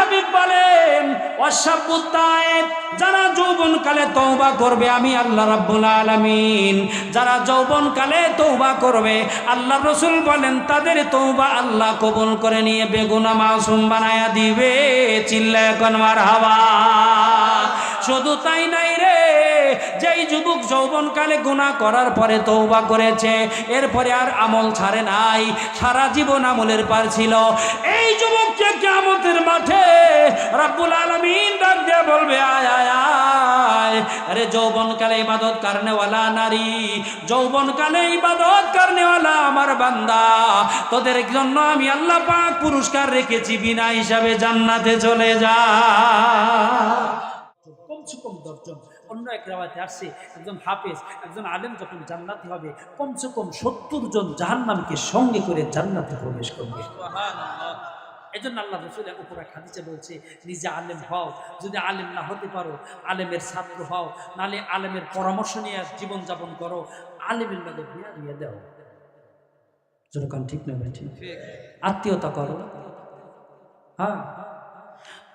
হাবিব বলেন ওয়াশাবুত তায়েব, যারা যৌবনকালে তওবা করবে আমি আল্লাহ রাব্বুল আলামিন যারা যৌবনকালে তওবা করবে আল্লাহ রাসূল বলেন তাদের তওবা আল্লাহ কবুল করে নিয়ে বেগুনাহ মাসুম বানায়া দিবে। চিল্লায় কোন মারহাবা। শুধু তাই নাই রে, যেই যুবক যৌবনকালে গুনাহ করার পরে তওবা করেছে এরপরে আর আমল ছাড়ে নাই, সারা জীবন আমলের পার ছিল, এই যুবককে কিয়ামতের মাঠে রব্বুল আলামিন ডাক দিয়ে বলবে আয় আয় আয়, আরে যৌবনকালে ইবাদত করনেওয়ালা নারী, যৌবনকালে ইবাদত করনেওয়ালা আমার বান্দা, তোদের জন্য আমি আল্লাহ পাক পুরস্কার রেখেছি, বিনা হিসাবে জান্নাতে চলে যা। কমসে কম 10 জন, অন্য এক রাওয়াতে আসছে একজন হাফেজ একজন আলেম যখন জান্নাতি হবে কমসে কম 70 জন জাহান্নামীকে সঙ্গে করে জান্নাতে প্রবেশ করবে। এজন্য আল্লাহ রাসূল উপর এক হাদিসে বলছে নিজে আলেম হও, যদি আলেম না হতে পারো আলেমের ছাত্র হও, নালে আলেমের পরামর্শ নিয়ে জীবন যাপন করো, আলেমের লগে বিয়া দিয়ে দাও। যেরকম ঠিক না ভাই, ঠিক আত্মীয়তা করো। হ্যাঁ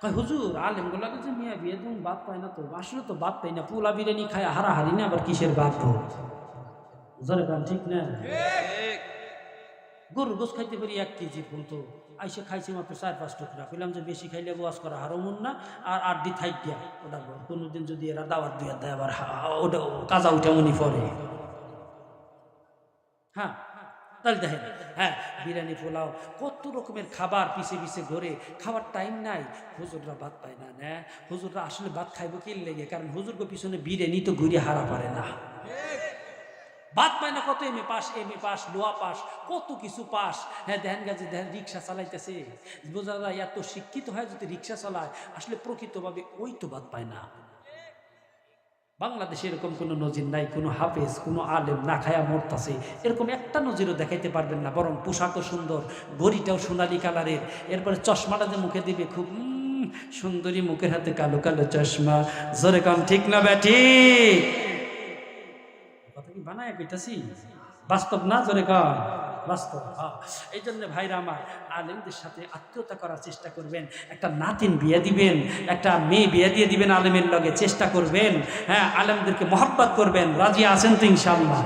কয় হুজুর আলেমগুলা যে মিয়া বিয়ে তুমি বাদ পায় না, তো আসলে তো বাদ পাই না, পোলা বিরিয়ানি খায় হারাহারি না, আবার কিসের বাদ ভোগ। যেরকম ঠিক না, গরুর গোস খাইতে পারি 1 কেজি ফুল, তো আইসে খাইছি মাত্র 4-5 টুকরা, কইলাম যে বেশি খাইলে ওয়াজ করা হারামুন না, আর 8 দিন থাক গিয়া ওটা কোনোদিন যদি এরা দাওয়াত দিয়ে দেয় আবার ওটা কাজা উঠে মনি পরে। হ্যাঁ তাহলে দেখেন, হ্যাঁ বিরিয়ানি পোলাও কত রকমের খাবার পিছে পিছে ঘুরে, খাওয়ার টাইম নাই, হুজুররা ভাত পায় না। না হুজুররা আসলে ভাত খাইব কি লেগে, কারণ হুজুরকে পিছনে বিরিয়ানি তো ঘুরে হারা পারে না, ভাত পায় না। কত এমএ পাস লোয়া পাস কত কিছু পাস। হ্যাঁ দেখেন গাছে দেখেন রিক্সা চালাইতেছে, বোঝা যায় এত শিক্ষিত হয় যদি রিক্সা চালায়, আসলে প্রকৃতভাবে ওই তো ভাত পায় না। বাংলাদেশে এরকম কোনো নজির নাই, কোনো হাফেজ কোনো আলেম না খায়া মরতাছে, এরকম একটা নজিরও দেখাইতে পারবেন না। বরং পোশাকও সুন্দর, ঘড়িটাও সোনালি কালারের, এরপরে চশমাটা যে মুখে দিবে খুব সুন্দরী, মুখের হাতে কালো কালো চশমা। জোরে কাম ঠিক না ব্যাটি, কথা কি বানায় কইতাছি, বাস্তব না? জোরে কাম বাস্তব। এই জন্য ভাইরা আমার আলেমদের সাথে আত্মীয়তা করার চেষ্টা করবেন। একটা নাতিন বিয়ে দিবেন, একটা মেয়ে বিয়ে দিয়ে দিবেন আলেমের লগে, চেষ্টা করবেন। হ্যাঁ আলেমদেরকে মহব্বত করবেন। রাজি আছেন তো ইনশাআল্লাহ?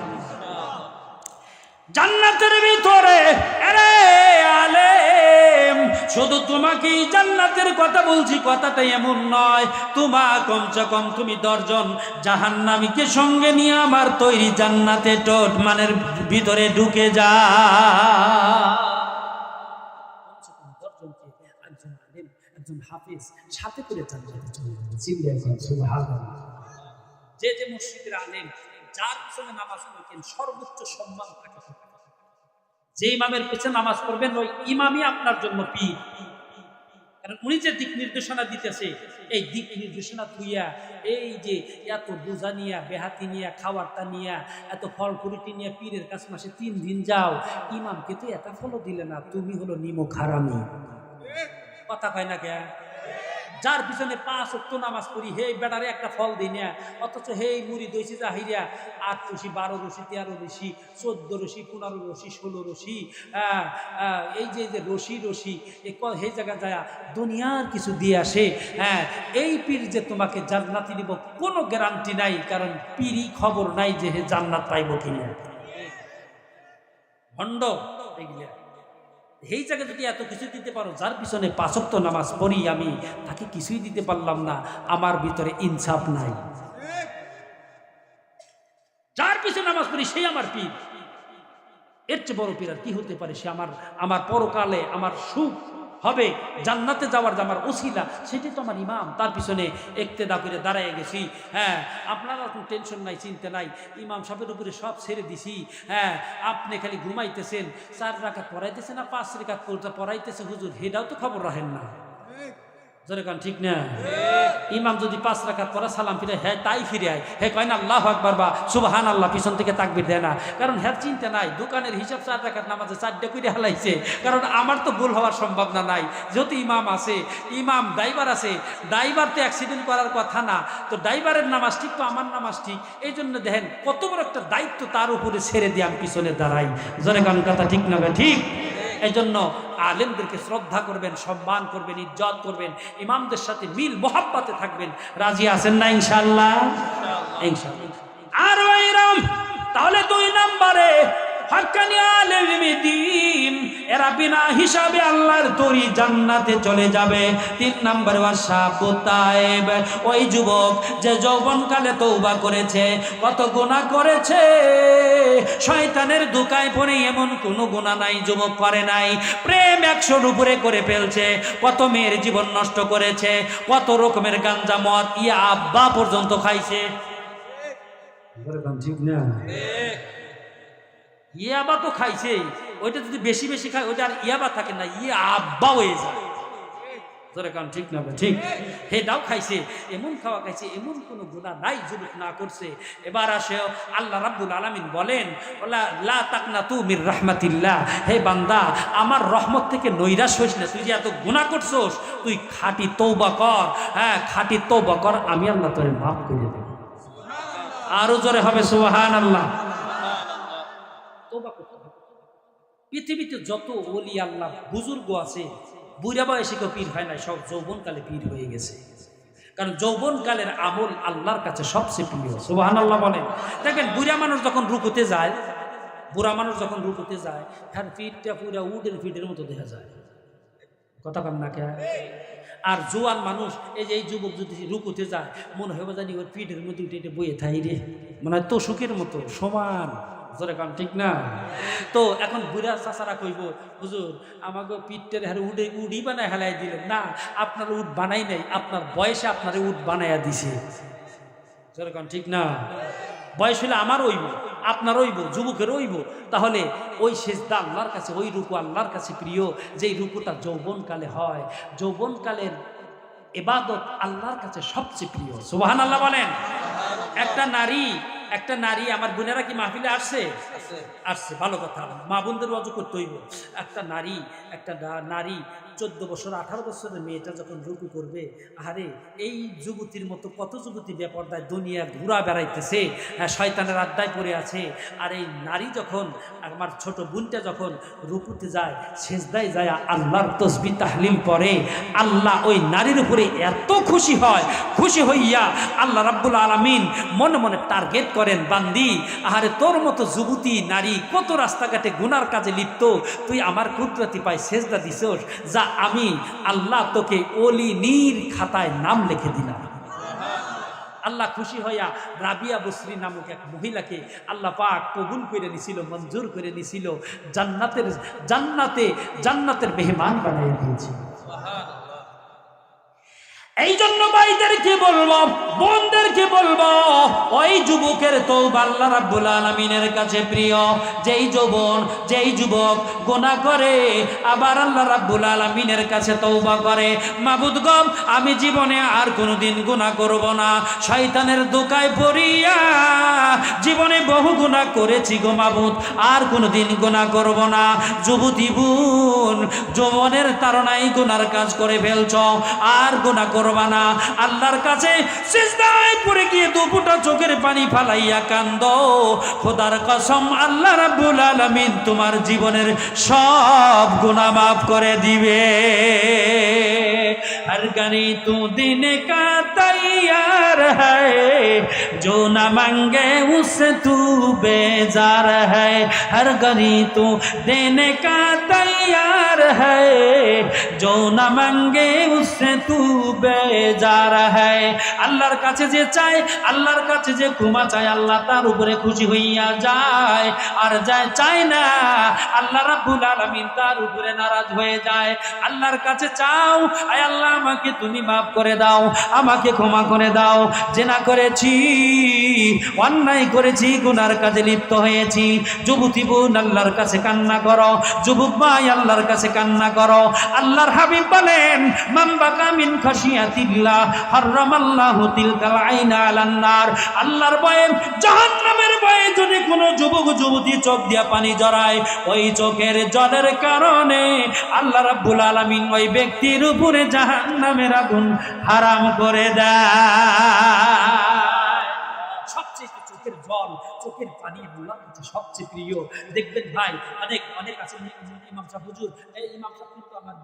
জান্নাতের ভিতরে আরে আলেম শুধু তোমাকেই জান্নাতের কথা বলছি, কথাটা এমন নয়, কমসে কম তুমি 10 জন জাহান্নামীকে সঙ্গে নিয়ে আমার তৈরি জান্নাতে টোট মানের ভিতরে ঢুকে যা। কমসে কম 10 জনকে একজন আলেম একজন হাফেজ সাথে করে জান্নাতে চলে যাবে। চিল্লায় সুবহানাল্লাহ। যে যে মসজিদের আলেম যার পিছনে নামাজ পড়েন সর্বোচ্চ সম্মান থাকে, যে ইমামের পেছনে নামাজ পড়বেন ওই ইমামই আপনার জন্য পীর, কারণ উনি যে দিক নির্দেশনা দিতেছে এই দিক নির্দেশনা থুইয়া এই যে এত বোঝা নিয়া বেহাতি নিয়া খাওয়ারটা নিয়া এত ফল ফুরুটি নিয়ে পীরের কাছে মাসে 3 দিন যাও, ইমামকে তো এটা ফলো দিলে না, তুমি হলো নিমক হারামি। কথা কয় না কে? যার পিছনে 5 ওয়াক্ত নামাজ পড়ি হে বেটারে একটা ফল দিই না, অথচ হে মুড়ি দইছি জাহিরিয়া 8 রশি 12 রশি 13 রশি 14 রশি 15 রশি 16 রশি, এই যে রশি এই জায়গা যায় দুনিয়ার কিছু দিয়ে আসে। হ্যাঁ এই পীর যে তোমাকে জান্নাতি দিব কোনো গ্যারান্টি নাই, কারণ পীরই খবর নাই যে হে জান্নাত পাইব কিনা। ভণ্ড এগুলা। এই জায়গায় যদি এত কিছু দিতে পারো, যার পিছনে 5 ওয়াক্ত নামাজ পড়ি আমি, তাকে কিছুই দিতে পারলাম না, আমার ভিতরে ইনসাফ নাই। যার পিছনে নামাজ পড়ি সেই আমার পীর, এর চেয়ে বড় পীর আর কি হতে পারে? সে আমার পরকালে আমার সুখ হবে, জান্নাতে যাওয়ার যে আমার ওসিলা সেটাই তো আমার ইমাম, তার পিছনে ইক্তেদা করে দাঁড়ায় গেছি। হ্যাঁ আপনারা কোনো টেনশন নাই, চিন্তা নাই, ইমাম সাহেবের উপরে সব ছেড়ে দিছি। হ্যাঁ আপনি খালি ঘুমাইতেছেন, 4 রাকাত পড়াইতেছেন না 5 রাকাত পড়াইতেছে হুজুর, হেটাও তো খবর রাখেন না। যেরকম ঠিক না? ইমাম যদি 5 রাকাত পড়া সালাম ফিরে হ্যাঁ তাই ফিরে আয়, হ্যাঁ কয় না আল্লাহু আকবার বা সুবহানাল্লাহ, পিছন থেকে তাকবীর দেয় না, কারণ হ্যাঁ চিন্তা নাই দোকানের হিসাব 4 রাকাত নামাজে 4টা করে হালাইছে, কারণ আমার তো ভুল হওয়ার সম্ভাবনা নাই, যেহেতু ইমাম আছে, ইমাম ড্রাইভার আছে, ড্রাইভার তো অ্যাক্সিডেন্ট করার কথা না, তো ড্রাইভারের নামাজ ঠিক তো আমার নামাজ ঠিক, এই জন্য দেখেন কত বড় একটা দায়িত্ব তার উপরে ছেড়ে দিয়ে আমি পিছনে দাঁড়াই। জোরে গান কথা ঠিক না? ঠিক। এই জন্য আলেমদেরকে শ্রদ্ধা করবেন, সম্মান করবেন, ইজ্জত করবেন, ইমামদের সাথে মিল মোহাব্বতে থাকবেন। রাজি আছেন না ইনশাআল্লাহ? ইনশাআল্লাহ। আর এরকম তাহলে 2 নম্বরে হাক্কানি আলেমে দ্বীন, এরা বিনা হিসাবে আল্লাহর তরি জান্নাতে চলে যাবে। 3 নম্বরে ওয়াশাবু তায়েব, ওই যুবক যে যৌবনকালে তওবা করেছে, কত গুনাহ করেছে, শয়তানের ধোঁকায় পড়ে এমন কোনো গুনাহ নাই যুবক করে নাই। প্রেম 100-র উপরে করে ফেলছে, কত মেয়ের জীবন নষ্ট করেছে, কত রকমের গাঞ্জা মদ ইয়া আব্বা পর্যন্ত খাইছে। ঠিক না? ইয়াবা তো খাইছে, ওইটা যদি বেশি বেশি খায় ওইটা আর ইয়াবা থাকে না, ইয়া আব্বা হয়ে যায়। ঠিক না? ঠিক। হেটাও খাইছে, এমন খাওয়া খাইছে, এমন কোনো গুনাহ নাই যুবক না করছে। এবার আসে আল্লাহ রাব্বুল আলামিন বলেন, লা তাকনাতু মির রাহমাতিল্লাহ, হে বান্দা আমার রহমত থেকে নৈরাশ হইস না। তুই যে এত গুনাহ করছস, তুই খাঁটি তওবা কর। হ্যাঁ, খাঁটি তওবা কর, আমি আল্লাহ তোরে মাফ করে দেব। আরো জোরে হবে সুবহানাল্লাহ। পৃথিবীতে যত ওলি আল্লাহ বুজুর্গ আছে, বুড়া বয়সে কেউ পীর হয় না, সব যৌবনকালে পীর হয়ে গেছে। কারণ যৌবনকালের আমল আল্লাহর কাছে সবচেয়ে প্রিয়। সুবহানাল্লাহ বলেন। দেখবেন বুড়া মানুষ যখন রুকুতে যায়, তার পিঠটা পুরা উডের পিঠের মতো দেখা যায়। কথা কন না কে? আর জোয়ান মানুষ, এই যে এই যুবক যদি রুকুতে যায়, মনে হয় জানি ওর পিঠের মধ্যে উঠে বইয়ে থাই রে, মনে হয় তোষকের মতো সমান। ঠিক না? তো এখন বুড়া চাচারা কইব, হুজুর আমাকে পিঠটার হারে উডি বানায় হেলাই দিলেন না, আপনার উট বানাই নাই, আপনার বয়সে আপনার উট বানাইয়া দিছে। ঠিক না? বয়স হলে আমার হইব, আপনার হইব, যুবকের হইব। তাহলে ওই সেজদা আল্লাহর কাছে, ওই রুকু আল্লাহর কাছে প্রিয়, যেই রুকুটা যৌবনকালে হয়। যৌবনকালের ইবাদত আল্লাহর কাছে সবচেয়ে প্রিয়। সুবহানাল্লাহ বলেন। একটা নারী আমার বোনেরা কি মাহফিলে আসছে? ভালো কথা, মা বোনদের ওয়াজ করতে হইব। একটা নারী 14 বছর 18 বছরের মেয়েটা যখন রুকু করবে, আরে এই যুবতীর মতো কত যুবতী বেপরদায় দুনিয়া ঘুরা বেড়াইতেছে, শয়তানের আড্ডায় পড়ে আছে। আর এই নারী যখন, আমার ছোট বোনটা যখন রুকুতে যায়, সেজদায় যায় আল্লাহর তাসবিহ তাহলিল পড়ে, আল্লাহ ওই নারীর উপরে এত খুশি হয়, খুশি হইয়া আল্লাহ রাব্বুল আলামিন মনে মনে টার্গেট করেন, বান্দি আহারে তোর মতো যুবতী নারী কত রাস্তাঘাটে গুনার কাজে লিপ্ত, তুই আমার কুদরতি পায় সেজদা দিছস, যা আমি আল্লাহ তোকে ওলি নীর খাতায় নাম লিখে দিলাম। আল্লাহ খুশি হইয়া রাবিয়া বসরি নামক এক মহিলাকে আল্লাহ পাক কবুল করে নিছিল, মঞ্জুর করে নিছিল, জান্নাতের মেহমান বানিয়ে দিয়েছিল। এই জন্য ভাইদেরকে বলবো, বোনদেরকে বলবো, ওই যুবকের তওবা আল্লাহ রাব্বুল আলামিনের কাছে প্রিয়। যেই যুবক গুনাহ করে আবার আল্লাহ রাব্বুল আলামিনের কাছে তওবা করে, মাবুদ গো আমি জীবনে আর কোনোদিন গুনাহ করব না, শয়তানের ধোঁকায় পড়িয়া জীবনে বহু গুনাহ করেছি গো মাবুদ, আর কোনোদিন গুনাহ করব না। যুবতী বোন, যৌবনের তাড়নায় গুনার কাজ করে ফেলছ, আর গুনাহ করবা না। আল্লাহর কাছে সিজদায় পড়ে গিয়ে দুপুটা চোখের পানি ফালাইয়া কান্দো, খোদার কসম আল্লাহ রাব্বুল আলামিন তোমার জীবনের সব গুনাহ মাফ করে দিবে। हर गनी तू दिन का तैयार है, जो न मांगे उससे तू बेजार है। हर गनी तू देने का तैयार है, जो न मांगे उससे तू बेजार है। আল্লাহর কাছে যে চায়, আল্লাহর কাছে যে ক্ষমা চায়, আল্লাহ তার উপরে খুশি হইয়া যায়। আর যায় চায় না, আল্লাহ রাব্বুল আলামিন তার উপরে নারাজ হয়ে যায়। আল্লাহর কাছে চাও, আয় আল্লাহ আমাকে তুমি মাফ করে দাও, আমাকে ক্ষমা করে দাও, জেনা করেছি, অন্যায় করেছি, গুনার কাজে লিপ্ত হয়েছি। যুবতী বোন আল্লাহর কাছে কান্না করো, যুবক ভাই আল্লাহর কাছে কান্না করো। আল্লাহর হাবিব বলেন, মান বাকা মিন খাশিয়াতিল্লাহ হারামাল্লাহু তিলকাল আইনা আলান নার। আল্লাহর ভয়ে, জাহান্নামের ভয়ে যদি কোনো যুবক যুবতী চোখ দিয়া পানি জড়ায়, ওই চোখের জলের কারণে আল্লাহ রাব্বুল আলামিন ওই ব্যক্তির উপরে জাহান্নামের আগুন হারাম করে দেয়। সবচেয়ে চোখের জল, চোখের পানি আল্লাহর কাছে সবচেয়ে প্রিয়। দেখবেন ভাই, অনেক আছে ইমাম ইমাম সাহেব হুজুর, এই ইমাম সাহেব কিন্তু আমার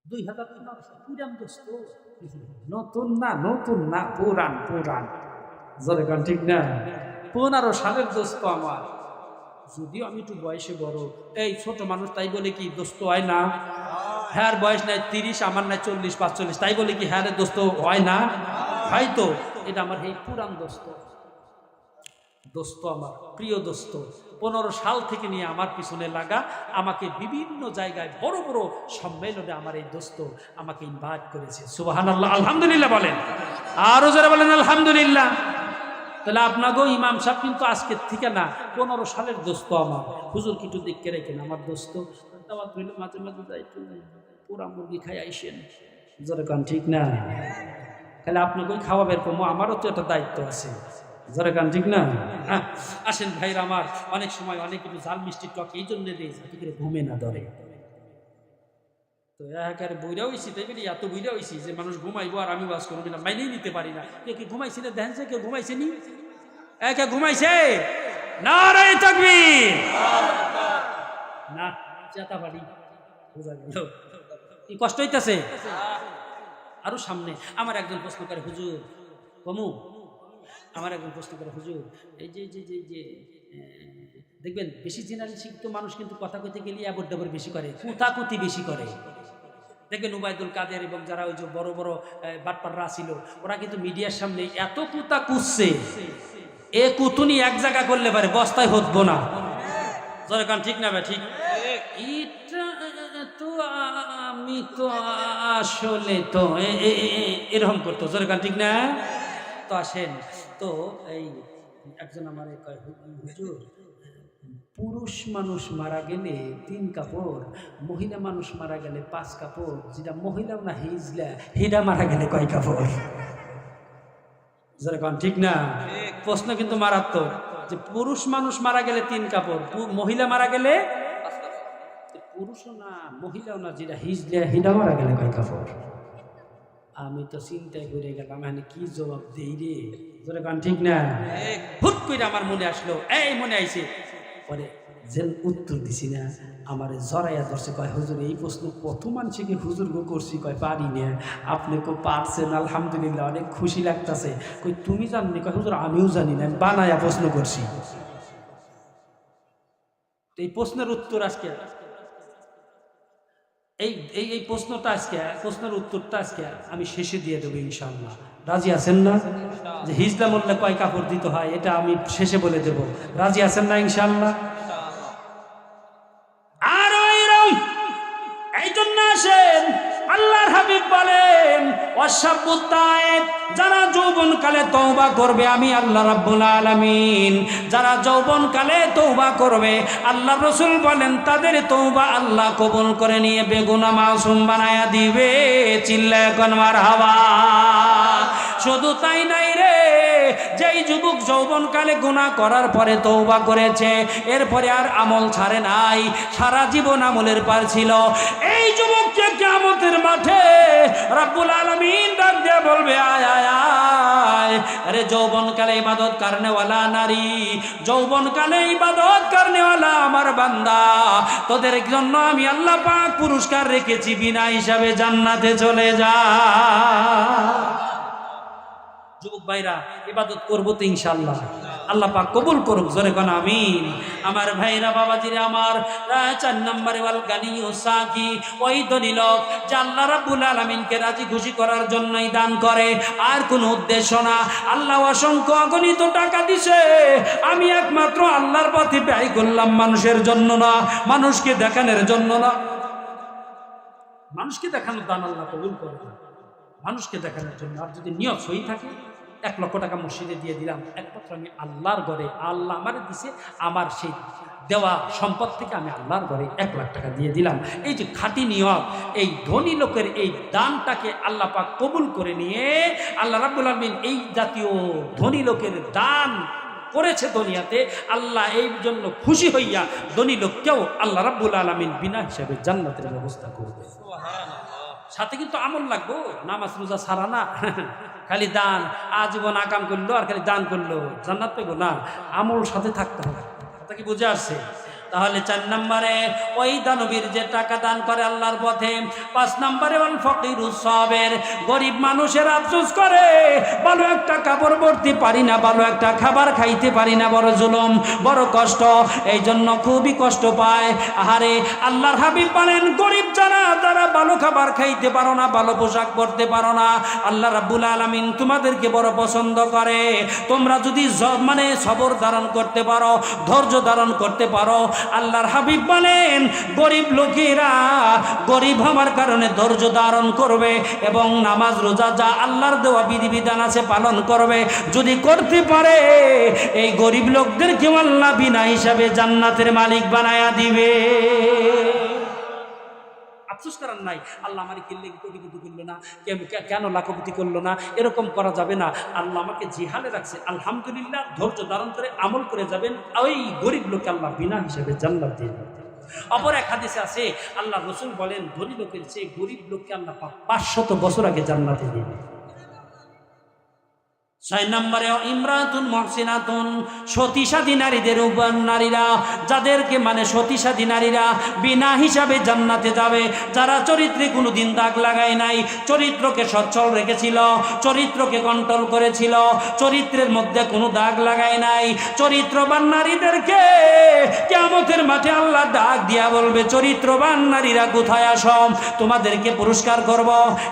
2000 ইমাম সাহেব পুরান দোস্ত, নতুন না পুরান পুরান, জোরে গান ঠিক না, 15 সালের দোস্ত আমার। যদিও আমি একটু বয়সে বড়, এই ছোট মানুষ তাই বলে কি দোস্ত হয় না? হ্যাঁ বয়স নাই 30, আমার নাই 40-45, তাই বলে কি হ্যাঁ দোস্ত হয় না? হয়তো এটা আমার এই পুরান দোস্ত, দোস্ত আমার প্রিয় দোস্ত, 15 সাল থেকে নিয়ে আমার পিছনে লাগা, আমাকে বিভিন্ন জায়গায় বড় বড় সম্মেলনে আমার এই দোস্ত আমাকে ইনভাইট করেছে। সুবহানাল্লাহ, আলহামদুলিল্লাহ বলেন, আরো যারা বলেন আলহামদুলিল্লাহ। তাহলে আপনাকেও ইমাম সাহেব কিন্তু আজকের থেকে না, 15 সালের দোস্ত আমার। হুজুর কিছু দেখতে রেখেন আমার দোস্ত, মাঝে মাঝে যাই পুরা মুরগি খাই আইসেন, জোরে কান ঠিক না, তাহলে আপনাকে খাওয়াবের কমো, আমারও তো একটা দায়িত্ব আছে, জোরে কান ঠিক না। আসেন ভাইরা আমার, অনেক সময় অনেক কিছু জাল মিষ্টি টক এই জন্য দিয়েছে যাতে করে ঘুমে না ধরে। তো একারে বইরা হয়েছি, তাই বলি এত বইরা হয়েছি যে মানুষ ঘুমাইবো আর আমি বাস করবো না, মাইনেই নিতে পারি না। কে কি ঘুমাইছি না দেখেন, কেউ ঘুমাইছে নি? একে ঘুমাইছে? নারে তাকবীর, না চেতা বাড়ি, বোঝা গেল কি কষ্ট হইতেছে। আরো সামনে আমার একজন প্রশ্ন করে হুজুর, কমু আমার একজন প্রশ্ন করে হুজুর, এই যে যে যে যে দেখবেন বেশি জেনারেল শিক্ষিত মানুষ কিন্তু কথা কইতে গেলে আবর ডাবর বেশি করে, কুতাকুতি বেশি করে। দেখবেন উবাইদুল কাদের এবং যারা ওই যে বড় বড় বাটপাররা ছিল, ওরা কিন্তু মিডিয়ার সামনে এত কুতা কুচ্ছে, এ কুতুনি এক জায়গা করলে পারে বস্তায় হতবো না, জোরে কান ঠিক না ভাই ঠিক? এটা তো আমি তো আসলে তো এরকম করতো, জোরে কান ঠিক না। তো আসেন, তো এই একজন আমার কয় হুজুর, পুরুষ মানুষ মারা গেলে 3 কাপড়, মহিলা মানুষ মারা গেলে 5 কাপড়, যেটা মহিলাও না হিজলা হিডা মারা গেলে কয় কাপড়? যেরকম ঠিক না, প্রশ্ন কিন্তু মারাত্মক, যে পুরুষ মানুষ মারা গেলে 3 কাপড়, মহিলা মারা গেলে 5 কাপড়, পুরুষও না মহিলাও না যেটা হিজলা হিডা মারা গেলে কয় কাপড়? আমি তো চিন্তায় করে গেলাম মানে কি জবাব দেই রে, যেরকম ঠিক না। হুট করে আমার মনে আসলো, এই মনে আইছে, পরে যে উত্তর দিছি না আমার জড়াইয়া ধরছে, কয় হুজুর এই প্রশ্ন কত মানুষকে হুজুর গো করছি, কয় পারি না, আপনি কো পারছেন আলহামদুলিল্লাহ, অনেক খুশি লাগতেছে। কই তুমি জাননি? কয় হুজুর আমিও জানি না, বানায়া প্রশ্ন করছি। এই প্রশ্নের উত্তর আজকে এই প্রশ্নটা আজকে, প্রশ্নের উত্তরটা আজকে আমি শেষে দিয়ে দেবো ইনশাআল্লাহ। রাজি আছেন না? যে হিজলা মোল্লা কয় কাপড় দিতে হয় এটা আমি শেষে বলে দেব, রাজি আছেন না ইনশাআল্লাহ? আর এই জন্য আসেন, আল্লাহর হাবিব বলেন ওয়াশাবুত তায়েব, যারা যৌবনকালে তওবা করবে আমি আল্লাহ রাব্বুল আলামিন, যারা যৌবনকালে তওবা করবে আল্লাহ রাসূল বলেন তাদের তওবা আল্লাহ কবুল করে নিয়ে বেগুনাহ মাসুম বানায়া দিবে। চিল্লায় এখন মারহাবা। শুধু তাই নাই রে, যেই যুবক যৌবনকালে গুনাহ করার পরে তওবা করেছে, এরপরে আর আমল ছাড়ে নাই, সারা জীবন আমলের পার ছিল, এই যুবককে কিয়ামতের মাঠে রব্বুল আলামিন ডাক দিয়ে বলবে আয় আয় আয়, আরে যৌবনকালে ইবাদত করনেওয়ালা নারী, যৌবনকালে ইবাদত করনেওয়ালা আমার বান্দা, তোদের জন্য আমি আল্লাহ পাক পুরস্কার রেখেছি, বিনা হিসাবে জান্নাতে চলে যা। যুবক ভাইরা ইবাদত করবো তো ইনশাআল্লাহ, আল্লাহ পাক কবুল করুক, জোরে কোন আমিন। আমার ভাইরা বাবাজিরা আমার, 4 নম্বরে ওয়াল গানি ও সাকি, ওই ধনী লোক যে আল্লাহ রাব্বুল আলামিনকে রাজি খুশি করার জন্যই দান করে, আর কোনো উদ্দেশ্য না। আল্লাহ অসংখ্য অগণিত টাকা দিছে, আমি একমাত্র আল্লাহর পথে ব্যয় করলাম, মানুষের জন্য না, মানুষকে দেখানোর জন্য না। মানুষকে দেখানোর দান আল্লাহ কবুল করে, মানুষকে দেখানোর জন্য। আর যদি নিয়ত সহি থাকে, 1 লক্ষ টাকা মসজিদে দিয়ে দিলাম, একমাত্র আমি আল্লাহর ঘরে, আল্লাহ আমারে দিছে, আমার সেই দেওয়া সম্পদ থেকে আমি আল্লাহর ঘরে 1 লাখ টাকা দিয়ে দিলাম। এই যে খাঁটি নিয়ত, এই ধনী লোকের এই দানটাকে আল্লাহ পাক কবুল করে নিয়ে আল্লাহ রাব্বুল আলামিন এই জাতীয় ধনী লোকের দান করেছে দুনিয়াতে, আল্লাহ এই জন্য খুশি হইয়া ধনী লোককেও আল্লাহ রাব্বুল আলামিন বিনা হিসাবে জান্নাতের ব্যবস্থা করবে। সাথে কিন্তু আমল লাগবো, নামাজ রোজা ছাড়া না, খালি দান, আজীবন আকাম করলো আর খালি দান করলো জান্নাত পেবো না, আমল সাথে থাকতে হবে। কথা কি বুঝে আসছে? তাহলে 4 নম্বরে ওই দানবীর যে টাকা দান করে আল্লাহর পথে। 5 নম্বরে ওয়াল ফাকিরুস সাবির, গরিব মানুষের আফসোস করে, ভালো একটা কাপড় পরতে পারি না, ভালো একটা খাবার খাইতে পারি না, বড় জুলুম, বড় কষ্ট, এই জন্য খুবই কষ্ট পায়। আহারে আল্লাহর হাবিব বলেন, গরিব যারা ভালো খাবার খাইতে পারো না, ভালো পোশাক পরতে পারো না, আল্লাহ রাব্বুল আলামিন তোমাদেরকে বড় পছন্দ করে। তোমরা যদি মানে সবর ধারণ করতে পারো, ধৈর্য ধারণ করতে পারো, আল্লাহর হাবিব বলেন গরিব লোকেরা গরিব হওয়ার কারণে ধৈর্য ধারণ করবে এবং নামাজ রোজা যা আল্লাহর দেওয়া বিধিবিধান আছে পালন করবে। যদি করতে পারে এই গরিব লোকদেরকে আল্লাহ বিনা হিসাবে জান্নাতের মালিক বানায়া দিবে। আফসোস করার নাই, আল্লাহ আমার কিনলে কোটিপতি করলো না, কেন লাখপতি করলো না, এরকম করা যাবে না। আল্লাহ আমাকে জিহালে রাখছে, আলহামদুলিল্লাহ, ধৈর্য ধারণ করে আমল করে যাবেন, ওই গরিব লোককে আল্লাহ বিনা হিসাবে জান্নাত দিয়ে দেবেন। অপর এক হাদিসে আছে, আল্লাহ রাসূল বলেন, ধনী লোকের চেয়ে গরিব লোককে আল্লাহ 500 বছর আগে জান্নাতে দিবে। 6 নম্বরে ইমরাতুন মুহসিনাতুন, সতীসাধী নারীদের উপর, নারীরা যাদেরকে মানে সতীসাধী নারীরা বিনা হিসাবে জান্নাতে যাবে, যারা চরিত্রে কোনোদিন দাগ লাগায় নাই, চরিত্রকে সচ্ছল রেখেছিল, চরিত্রকে কন্ট্রোল করেছিল, চরিত্রের মধ্যে কোনো দাগ লাগায় নাই, চরিত্রবান নারীদেরকে কিয়ামতের মাঠে আল্লাহ ডাক দিয়া বলবে, চরিত্রবান নারীরা কোথায় আসো, তোমাদেরকে পুরস্কার করব।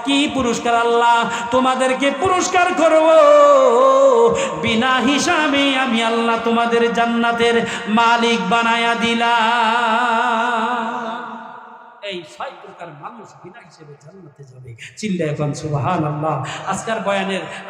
কি পুরস্কার? আল্লাহ তোমাদেরকে পুরস্কার করব, বিনা হিসাবে আমি আল্লাহ তোমাদের জান্নাতের মালিক বানায়া দিলাম। এই 6 প্রকার মানুষ বিনা হিসেবে জান্নাতে যাবে। চিল্লায়ে বলেন সুবহানাল্লাহ।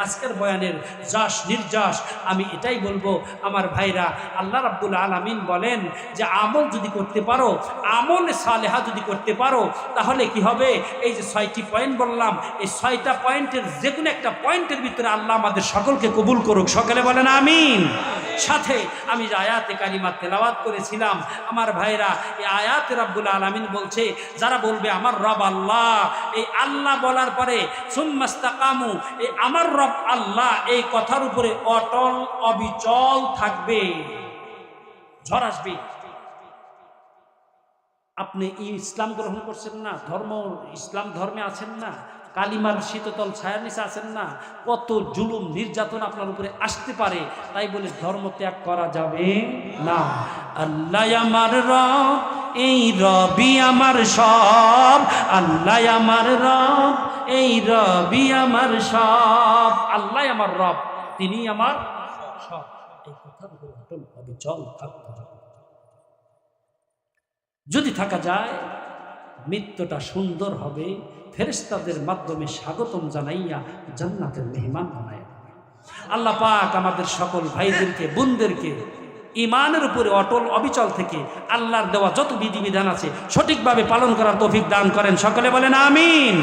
আজকের বয়ানের যাস নির্যাস আমি এটাই বলবো, আমার ভাইরা, আল্লাহ রাব্বুল আলামিন বলেন যে আমল যদি করতে পারো, আমলে সালেহা যদি করতে পারো, তাহলে কি হবে? এই যে 6টি পয়েন্ট বললাম, এই 6টা পয়েন্টের যে কোনো একটা পয়েন্টের ভিতরে আল্লাহ আমাদের সকলকে কবুল করুক। সকলে বলেন আমিন। সাথে আমি যে আয়াতে কারিমা তেলাওয়াত করেছিলাম, আমার ভাইরা, এই আয়াতে রাব্বুল আলামিন বলছে, যারা বলবে আমার রব আল্লাহ, এই আল্লাহ বলার পরে সুম্মাস্তাকামু, এই আমার রব আল্লাহ, এই কথার উপরে অটল অবিচল থাকবে, ঝড় আসবে। আপনি ইসলাম গ্রহণ করছেন না, ইসলাম ধর্মে আছেন না, কালিমার শীতল ছায়ার নিচে আছেন না, কত জুলুম নির্যাতন আপনার উপরে আসতে পারে, তাই বলে ধর্ম ত্যাগ করা যাবে না। আল্লাহ আমার রব, এই রবি আমার সব, আল্লাহ আমার রব, এই রবি আমার সব, আল্লাহ আমার রব, তিনি আমার সব, এই কথার উপরে অটল অবিচল থাকতে হবে। যদি থাকা যায়, মৃত্যুটা সুন্দর হবে, ফেরেশতাদের মাধ্যমে স্বাগতম জানাইয়া জান্নাতের মেহমান বানায়। আল্লাহ পাক আমাদের সকল ভাইদেরকে, বোনদেরকে ঈমানের উপরে অটল অবিচল থেকে আল্লাহর দেওয়া যত বিধিবিধান আছে সঠিকভাবে পালন করার তৌফিক দান করেন। সকলে বলেন আমিন।